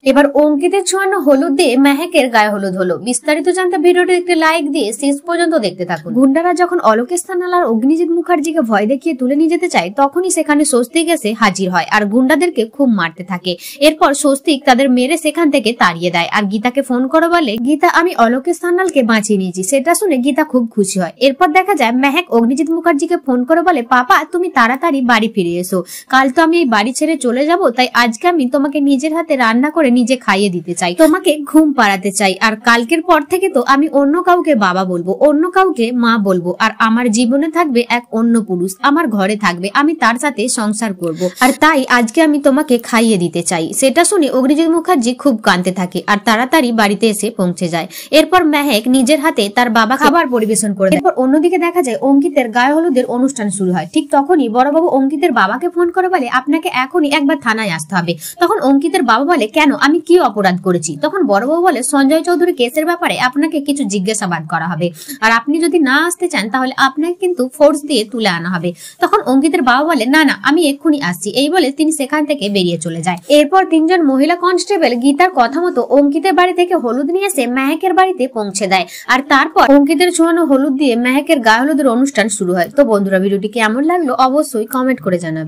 এবার অঙ্কিতের ছোঁয়ানো হলুদ দিয়ে মেহেকের গায়ে হলুদ হলো। বিস্তারিত জানতে ভিডিওটি একটি লাইক দিয়ে শেষ পর্যন্ত দেখতে থাকুন। গুন্ডারা যখন অলোকেশ সান্যাল আর অগ্নিজিৎ মুখার্জিকে ভয় দেখিয়ে তুলে নিয়ে যেতে চায়, তখনই সেখানে স্বস্তিক এসে হাজির হয় আর গুন্ডাদেরকে খুব মারতে থাকে। এরপর স্বস্তিক তাদের মেরে সেখান থেকে তাড়িয়ে দেয় আর গীতাকে ফোন করে বলে, গীতা, আমি অলোকেশ সান্যালকে বাঁচিয়ে নিয়েছি। সেটা শুনে গীতা খুব খুশি হয়। এরপর দেখা যায় মেহেক অগ্নিজিৎ মুখার্জিকে ফোন করে বলে, পাপা, তুমি তাড়াতাড়ি বাড়ি ফিরে এসো। কাল তো আমি এই বাড়ি ছেড়ে চলে যাব, তাই আজকে আমি তোমাকে নিজের হাতে রান্না করে নিজে খাইয়ে দিতে চাই, তোমাকে ঘুম পাড়াতে চাই। আর কালকের পর থেকে তো আমি অন্য কাউকে বাবা বলবো, অন্য কাউকে মা বলবো, আর আমার জীবনে থাকবে এক অন্য পুরুষ, আমার ঘরে থাকবে, আমি তার সাথে সংসার করব। আর তাই আজকে আমি তোমাকে খাইয়ে দিতে চাই। সেটা শুনে অগ্নিজিৎ মুখার্জি খুব কাঁদতে থাকে আর তাড়াতাড়ি বাড়িতে এসে পৌঁছে যায়। এরপর মেহেক নিজের হাতে তার বাবা খাবার পরিবেশন করে দেয়। এরপর অন্যদিকে দেখা যায় অঙ্কিতের গায়ে হলুদের অনুষ্ঠান শুরু হয়। ঠিক তখনই বড়বাবু অঙ্কিতের বাবাকে ফোন করে বলে, আপনাকে এখনই একবার থানায় আসতে হবে। তখন অঙ্কিতের বাবা বলে, কেন, আমি কি অপরাধ করেছি? তখন বড়বাবু বলে, সঞ্জয় চৌধুরী কেসের ব্যাপারে আপনাকে কিছু জিজ্ঞাসাবাদ করা হবে, আর আপনি যদি না আসতে চান তাহলে আপনাকে কিন্তু ফোর্স দিয়ে তুলে আনা হবে। তখন অঙ্কিতের বাবা বলে, না না, আমি এক্ষুনি আসছি। এই বলে তিনি সেখান থেকে বেরিয়ে চলে যায়। এরপর তিনজন মহিলা কনস্টেবল গীতার কথা মতো অঙ্কিতের বাড়ি থেকে হলুদ নিয়ে এসে মেহেকের বাড়িতে পৌঁছে দেয়। আর তারপর অঙ্কিতের ছোঁয়ানো হলুদ দিয়ে মেহেকের গায়ে হলুদের অনুষ্ঠান শুরু হয়। তো বন্ধুরা, ভিডিওটি কেমন লাগলো অবশ্যই কমেন্ট করে জানাবে।